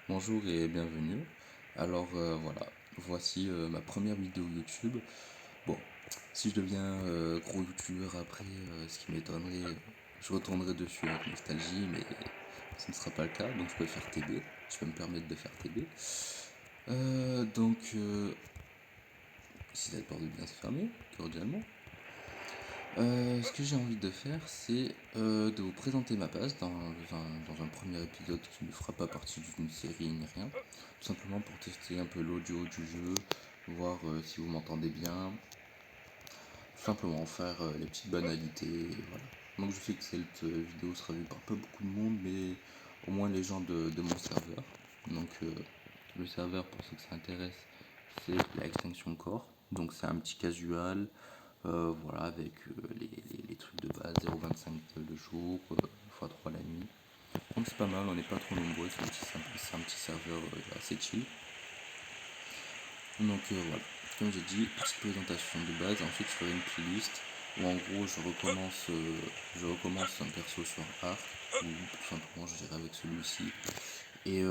Bonjour et bienvenue. Alors voilà, voici ma première vidéo YouTube. Bon, si je deviens gros youtubeur après, ce qui m'étonnerait, je retournerai dessus avec nostalgie, mais ce ne sera pas le cas, donc je peux faire TB, je peux me permettre de faire TB. Si ça te porte de bien se fermer, cordialement. Ce que j'ai envie de faire, c'est de vous présenter ma base dans un premier épisode qui ne fera pas partie d'une série ni rien. Tout simplement pour tester un peu l'audio du jeu, voir si vous m'entendez bien. Tout simplement faire les petites banalités, et voilà. Donc je sais que cette vidéo sera vue par pas beaucoup de monde, mais au moins les gens de mon serveur. Donc le serveur, pour ceux que ça intéresse, c'est la Extinction Core. Donc c'est un petit casual, voilà, avec les trucs de base, 0,25 le jour, x3 la nuit. Donc c'est pas mal, on n'est pas trop nombreux, c'est un petit serveur assez chill. Donc voilà, comme j'ai dit, petite présentation de base, ensuite je ferai une playlist où en gros je recommence un perso sur Arc, ou tout simplement je dirais avec celui-ci. Et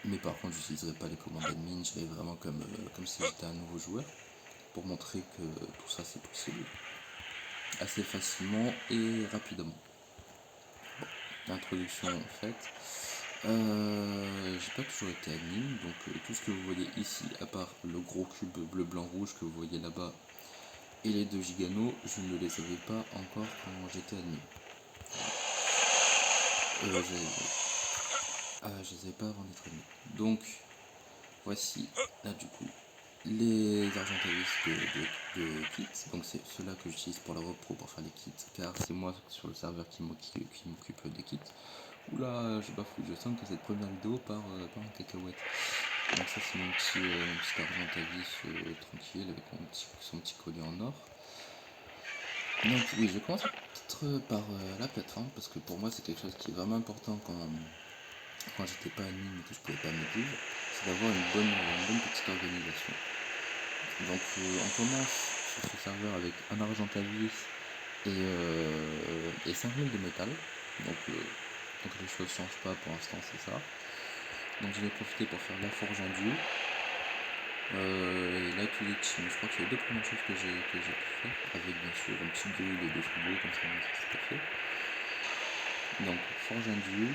mais par contre j'utiliserai pas les commandes admin, je vais vraiment comme si j'étais un nouveau joueur, pour montrer que tout ça c'est possible assez facilement et rapidement. Bon, l'introduction faite. J'ai pas toujours été admin, donc tout ce que vous voyez ici, à part le gros cube bleu, blanc, rouge que vous voyez là-bas, et les deux giganos, je ne les avais pas encore quand j'étais admin. Je les avais pas avant d'être admin. Donc, voici, là du coup, les argentavis de kits. Donc c'est ceux-là que j'utilise pour la repro pour faire les kits, car c'est moi sur le serveur qui m'occupe des kits. Oula, je bafouille, je sens que cette première vidéo part en cacahuète. Donc ça c'est mon petit argentavis tranquille avec son petit collier en or. Donc oui, je commence peut-être par la plateforme, parce que pour moi c'est quelque chose qui est vraiment important quand j'étais pas admin et que je pouvais pas me guide, c'est d'avoir une bonne petite organisation. Donc on commence sur ce serveur avec un argentavis et 5000 de métal. Donc les choses ne changent pas pour l'instant, c'est ça. Donc j'en ai profité pour faire la forge en dieu. Et là tous les teams, je crois que c'est les deux premières choses que j'ai pu faire, avec bien sûr un petit grill et des frigos, comme ça c'était fait. Donc forge en dieu,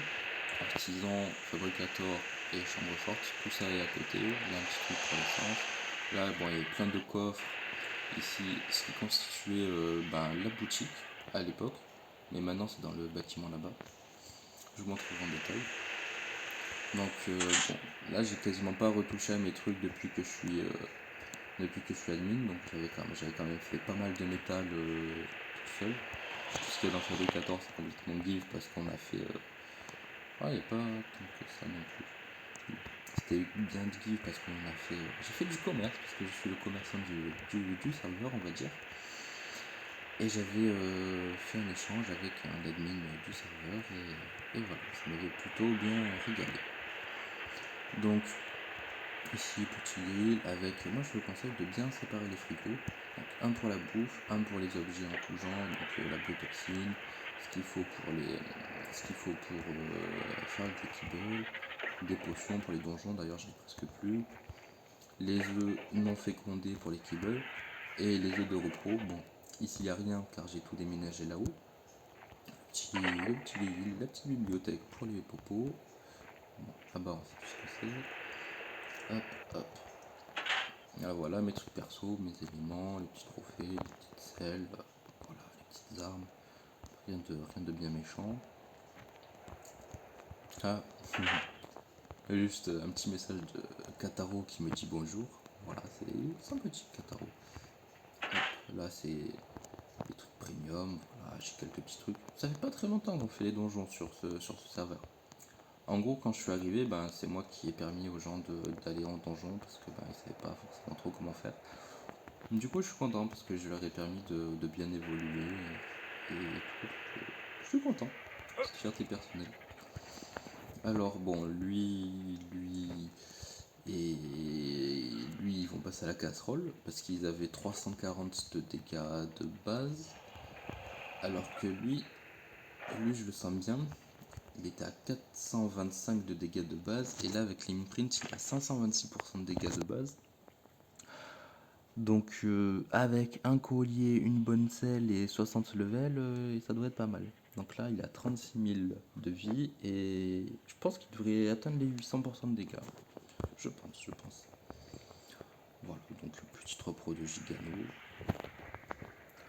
artisan, fabricator et chambre forte, tout ça est à côté. Il y a un petit truc pour l'essence. Là bon, il y a plein de coffres. Ici, ce qui constituait la boutique à l'époque, mais maintenant c'est dans le bâtiment là-bas. Je vous montrerai en détail. Donc bon, là j'ai quasiment pas retouché à mes trucs depuis que je suis admin, donc j'avais quand même fait pas mal de métal tout seul. Tout ce qui est dans Fabricator c'est complètement give parce qu'on a fait. Il n'y a pas tant que ça non plus. C'était bien de give parce qu'on a fait. J'ai fait du commerce parce que je suis le commerçant du serveur, on va dire. Et j'avais fait un échange avec un admin du serveur et voilà, ça m'avait plutôt bien régalé. Donc ici petit grill avec, moi je vous conseille de bien séparer les frigos. Donc un pour la bouffe, un pour les objets en tout genre, donc la biotoxine, ce qu'il faut pour faire des kibbles, des potions pour les donjons, d'ailleurs j'en ai presque plus, les œufs non fécondés pour les kibbles et les œufs de repos. Bon, ici il n'y a rien car j'ai tout déménagé là-haut. La petite bibliothèque pour les popos. Bon, là-bas on sait tout ce que c'est. Hop, hop. Là, voilà mes trucs perso, mes éléments, les petits trophées, les petites selles, voilà, les petites armes. Rien de bien méchant. Ah, juste un petit message de Kataro qui me dit bonjour. Voilà, c'est sympathique Kataro. Hop, là c'est des trucs premium, voilà, j'ai quelques petits trucs. Ça fait pas très longtemps qu'on fait les donjons sur ce serveur. En gros, quand je suis arrivé, c'est moi qui ai permis aux gens d'aller en donjon parce que ils savaient pas forcément trop comment faire. Du coup, je suis content parce que je leur ai permis de bien évoluer et je suis content. Petite fierté personnelle. Alors bon, lui, ils vont passer à la casserole parce qu'ils avaient 340 de dégâts de base, alors que lui, je le sens bien. il était à 425 de dégâts de base, et là avec l'imprint il a 526% de dégâts de base. Donc avec un collier, une bonne selle et 60 levels, ça doit être pas mal. Donc là il a 36 000 de vie et je pense qu'il devrait atteindre les 800% de dégâts. Je pense. Voilà, donc le petit 3 pro de Gigano.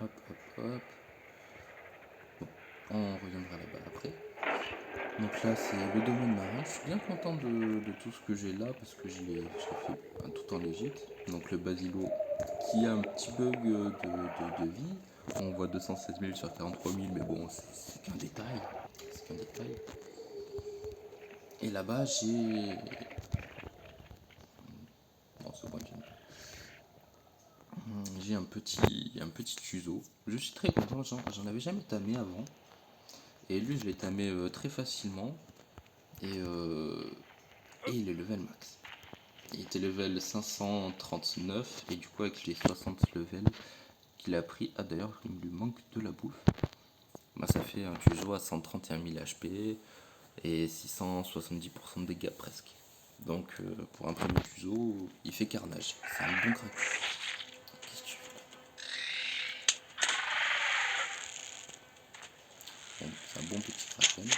Hop. Bon, on reviendra là-bas après. Donc là c'est le domaine marin. Je suis bien content de tout ce que j'ai là parce que je l'ai fait tout en légit. Donc le basilo qui a un petit bug de vie. On voit 216 000 sur 43 000, mais bon, c'est qu'un détail. C'est qu'un détail. Et là-bas, j'ai. Non, c'est bon, j'ai un petit Tuzo. Je suis très content, j'en avais jamais tamé avant. Et lui, je l'ai tamé très facilement. Et il est level max. Il était level 539. Et du coup, avec les 60 levels qu'il a pris. Ah, d'ailleurs, il lui manque de la bouffe. Bah, ça fait un Tuzo à 131 000 HP et 670% de dégâts presque. Donc pour un premier Tuzo, il fait carnage. C'est un bon crack. Qu'est-ce que tu fais? Bon, c'est un bon petit kraken.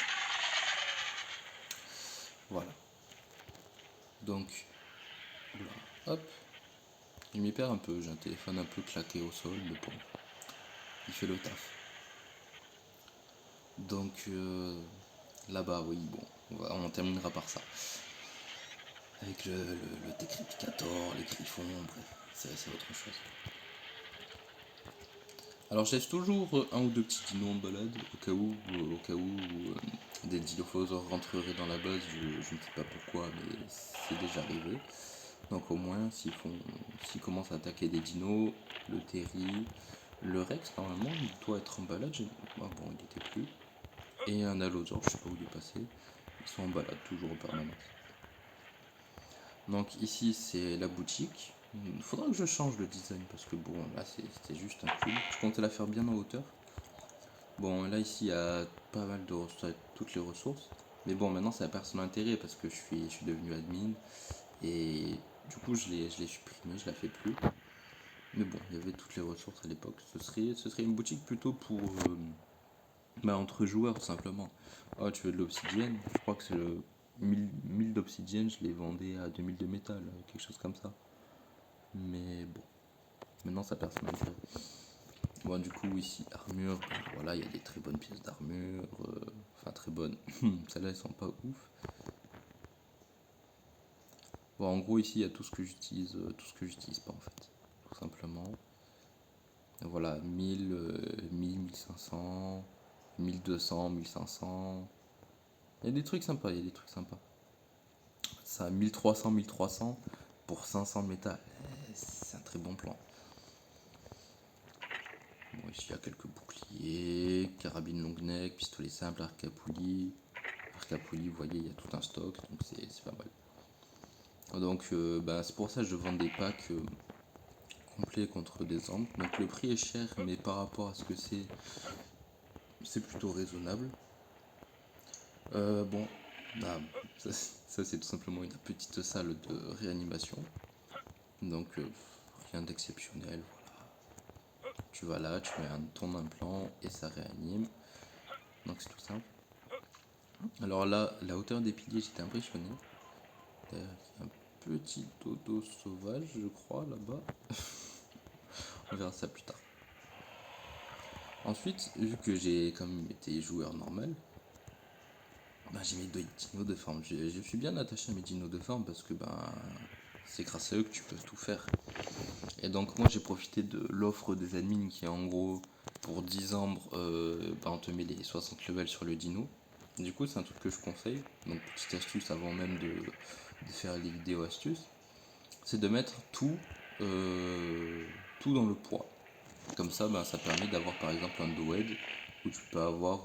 Voilà. Donc, oula, hop. Je m'y perds un peu, j'ai un téléphone un peu claqué au sol, mais bon, il fait le taf. Donc là-bas, oui, bon, on terminera par ça. Avec le Decrypticator, les griffons, bref, c'est autre chose. Alors je laisse toujours un ou deux petits dinos en balade, au cas où des dilophosaures rentreraient dans la base, je ne sais pas pourquoi, mais c'est déjà arrivé. Donc au moins, s'ils commencent à attaquer des dinos, le Terry, le Rex, normalement, il doit être en balade, ah bon, il était plus. Et un Allosaure, je sais pas où il est passé, ils sont en balade, toujours en permanence. Donc ici, c'est la boutique. Il faudra que je change le design, parce que bon, là, c'était juste un cul. Je comptais la faire bien en hauteur. Bon, là, ici, il y a pas mal de ressources, toutes les ressources. Mais bon, maintenant, ça n'a personne d'intérêt parce que je suis devenu admin. Et du coup, je l'ai supprimé, je la fais plus. Mais bon, il y avait toutes les ressources à l'époque. Ce serait une boutique plutôt pour. Entre joueurs, tout simplement. Oh, tu veux de l'obsidienne? Je crois que c'est le 1000 d'obsidienne, je les vendais à 2000 de métal, quelque chose comme ça. Mais bon, maintenant, ça personne d'intérêt. Bon, du coup, ici, armure, ben, voilà, il y a des très bonnes pièces d'armure. Enfin, très bonnes. Celles-là, elles sont pas ouf. Bon, en gros, ici, il y a tout ce que j'utilise, tout ce que j'utilise pas, en fait. Tout simplement. Et voilà, 1000, 1000, 1500, 1200, 1500. Il y a des trucs sympas, il y a des trucs sympas. Ça, 1300, 1300 pour 500 métal. C'est un très bon plan. Bon, ici, il y a quelques boucliers, carabine long neck, pistolet simple, arc à poulie. Arc à poulie, vous voyez, il y a tout un stock, donc c'est pas mal. Donc, c'est pour ça que je vends des packs complets contre des armes. Donc, le prix est cher, mais par rapport à ce que c'est plutôt raisonnable. Bon, bah, ça c'est tout simplement une petite salle de réanimation. Donc, rien d'exceptionnel, voilà. Tu vas là, tu mets ton implant et ça réanime. Donc c'est tout simple. Alors là, la hauteur des piliers, j'étais impressionné. D'ailleurs, il y a un petit dodo sauvage, je crois, là-bas. On verra ça plus tard. Ensuite, vu que j'ai quand même été joueur normal, j'ai mes deux dinos de forme. Je suis bien attaché à mes dinos de forme parce que c'est grâce à eux que tu peux tout faire. Et donc moi j'ai profité de l'offre des admins qui est en gros pour 10 ambres, on te met les 60 levels sur le dino. Du coup c'est un truc que je conseille. Donc petite astuce avant même de faire les vidéos astuces, c'est de mettre tout dans le poids. Comme ça ça permet d'avoir par exemple un do-head où tu peux avoir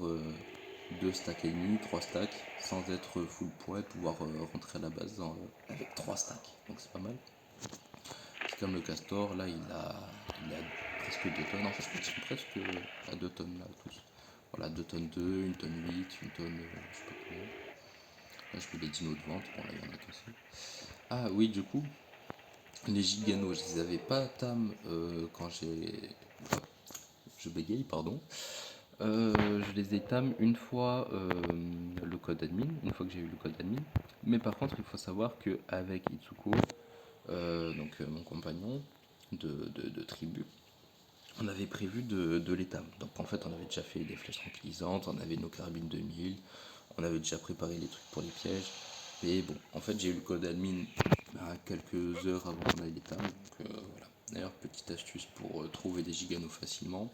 2 stacks et demi, 3 stacks sans être full poids et pouvoir rentrer à la base avec 3 stacks. Donc c'est pas mal. C'est comme le castor, là il a presque 2 tonnes. En fait je crois qu'ils sont presque à 2 tonnes là tous. Voilà, 2 tonnes 2, 1 tonne 8, une tonne, je sais pas combien. Là, je mets les dinos de vente. Bon, là, il y en a qu'un seul. Ah oui, du coup, les giganos, je les avais pas tam quand j'ai. Enfin, je bégaye, pardon. Je les ai tam une fois le code admin, une fois que j'ai eu le code admin. Mais par contre, il faut savoir qu'avec Itsuko, mon compagnon de tribu, on avait prévu de l'étam. Donc en fait, on avait déjà fait des flèches tranquillisantes, on avait nos carabines 2000, on avait déjà préparé les trucs pour les pièges. Et bon, en fait, j'ai eu le code admin quelques heures avant qu'on aille l'étam. Donc voilà. D'ailleurs, petite astuce pour trouver des giganos facilement.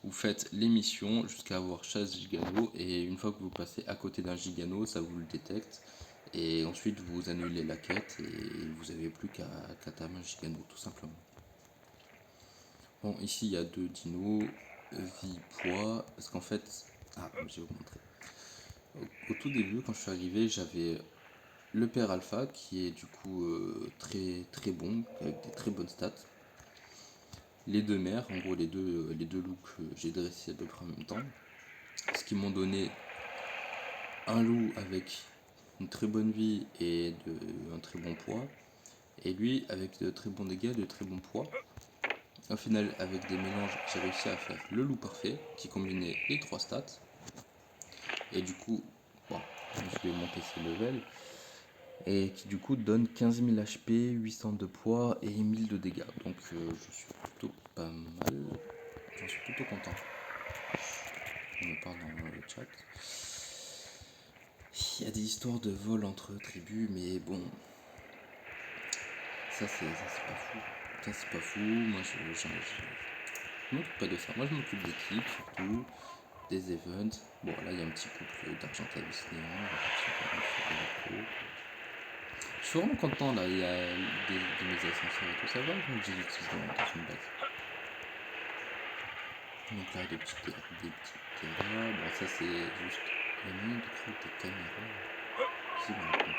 Vous faites les missions jusqu'à avoir chasse gigano et une fois que vous passez à côté d'un gigano, ça vous le détecte et ensuite vous annulez la quête et vous n'avez plus qu'à tamer un gigano tout simplement. Bon, ici il y a 2 dinos, vie, poids, parce qu'en fait, je vais vous montrer. Au tout début, quand je suis arrivé, j'avais le père alpha qui est du coup très très bon, avec des très bonnes stats. Les deux mères, en gros les deux loups que j'ai dressés à peu près en même temps, ce qui m'ont donné un loup avec une très bonne vie et un très bon poids, et lui avec de très bons dégâts et de très bons poids. Au final, avec des mélanges, j'ai réussi à faire le loup parfait qui combinait les 3 stats. Et du coup, bon, je vais monter ses levels. Et qui du coup donne 15 000 HP, 800 de poids et 1000 de dégâts. Donc je suis plutôt pas mal. J'en suis plutôt content. On me parle dans le chat. Il y a des histoires de vol entre tribus, mais bon, ça c'est pas fou. Ça c'est pas fou. Moi je m'occupe pas de ça. Moi je m'occupe d'équipe surtout, des events. Bon là il y a un petit couple d'Argentavis néant. Je suis vraiment content là. Il y a de mes ascenseurs et tout ça va. Donc j'ai l'utilise dans une base. Donc là des petits terras. Bon ça c'est juste le moyen de créer des caméras. Qui me raconte.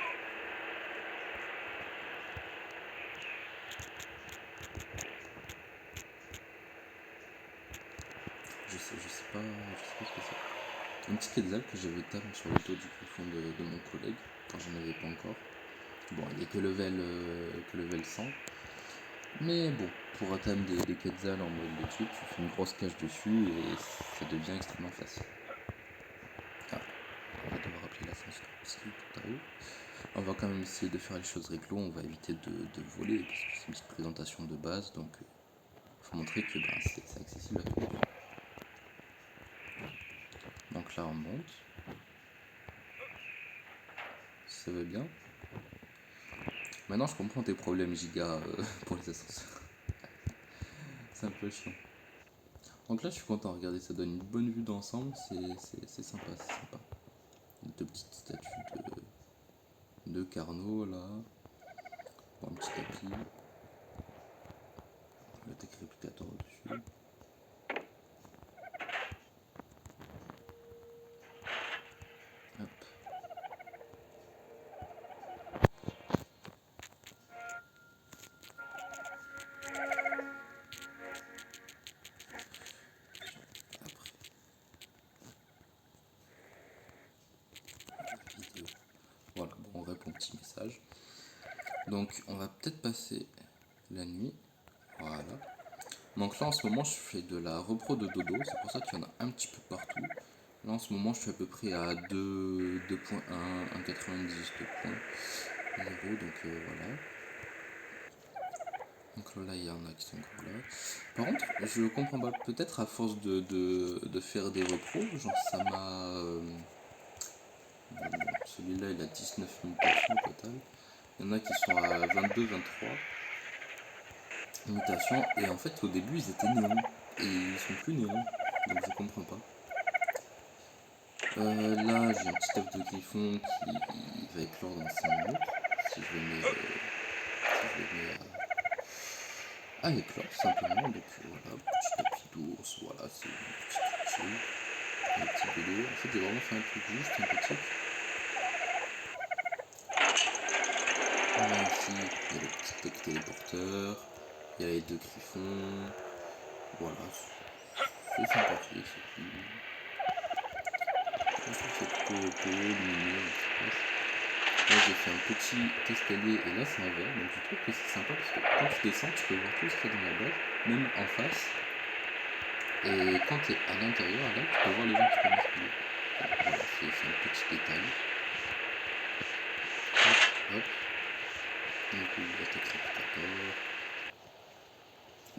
Je sais pas ce que c'est. Un petit quetzal que j'avais tam sur le dos du griffon de mon collègue quand j'en avais pas encore. Bon, il est que level 100. Mais bon, pour atteindre des quetzals en mode de truc, tu fais une grosse cage dessus et ça devient extrêmement facile. Ah, on va devoir appeler l'ascenseur parce qu'il est tout à haut. On va quand même essayer de faire les choses réglo, on va éviter de voler parce que c'est une petite présentation de base, donc faut montrer que c'est accessible à tout le monde. Donc là on monte. Ça va bien. Maintenant je comprends tes problèmes giga pour les ascenseurs. C'est un peu chiant. Donc là je suis content, regardez, ça donne une bonne vue d'ensemble, c'est sympa, c'est sympa. Deux petites statues de Carnot là. Bon, un petit tapis. Le tech réplicateur au-dessus. Hop. Vidéo. Voilà, bon, on répond au petit message. Donc on va peut-être passer la nuit. Voilà. Donc là en ce moment je fais de la repro de dodo, c'est pour ça qu'il y en a un petit peu partout. Là en ce moment je suis à peu près à 2, 2.1, 1.90, 2.0, donc voilà. Donc là il y en a qui sont encore là. Par contre je comprends pas, peut-être à force de faire des repros, genre ça m'a... bon, celui-là il a 19 mutations au total. Il y en a qui sont à 22, 23 mutations et en fait au début ils étaient néons et ils sont plus néons, donc je comprends pas. Là, j'ai un petit œuf de griffon qui va éclore dans 5 minutes. Si je le mets, à éclore, tout simplement. Donc voilà, petit tapis d'ours, voilà, c'est une petite chill, un petit vélo. En fait, j'ai vraiment fait un truc juste sympathique. Là, ici, il y a le petit tech téléporteur, il y a les 2 griffons. Voilà, c'est sympathique, c'est cool. Je trouve que c'est plutôt lumineux, efficace. Là j'ai fait un petit escalier et là c'est un verre, donc je trouve que c'est sympa parce que quand tu descends tu peux voir tout ce qu'il y a dans la base, même en face. Et quand tu es à l'intérieur, là tu peux voir les gens qui prennent l'escalier. Voilà, c'est un petit détail. Hop, hop. Donc bibliothèque réplicateur.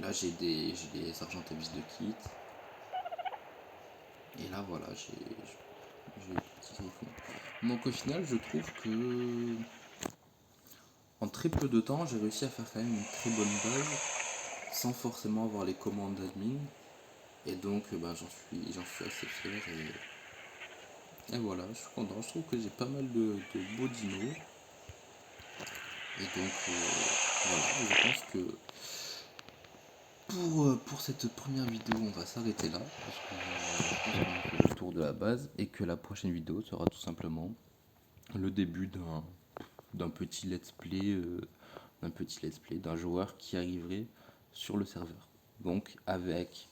Là j'ai des argentavis de kit. Et là voilà, j'ai des petits griffons. Donc au final je trouve que en très peu de temps j'ai réussi à faire quand même une très bonne base sans forcément avoir les commandes d'admin. Et donc j'en suis assez fier et voilà, je suis content. Je trouve que j'ai pas mal de beaux dinos. Et donc voilà, je pense que pour cette première vidéo, on va s'arrêter là, parce que je pense qu'on a fait le tour de la base, et que la prochaine vidéo sera tout simplement le début d'un petit let's play, d'un joueur qui arriverait sur le serveur. Donc avec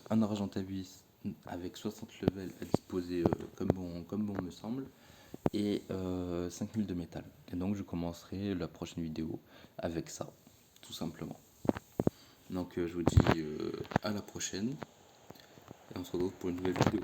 un Argentavis avec 60 levels à disposer comme bon me semble, et 5000 de métal. Et donc je commencerai la prochaine vidéo avec ça, tout simplement. Donc je vous dis à la prochaine et on se retrouve pour une nouvelle vidéo.